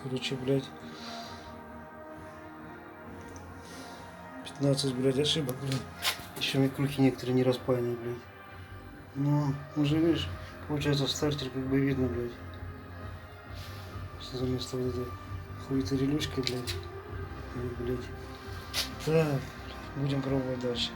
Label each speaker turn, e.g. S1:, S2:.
S1: Короче, блядь. 15, блядь, ошибок, блядь. Еще микрухи некоторые не распаяны, блядь. Ну, уже, видишь, получается стартер как бы видно, блядь. Что за место вот этой хуетой релюшкой, блядь. Вот, блядь. Так, будем пробовать дальше.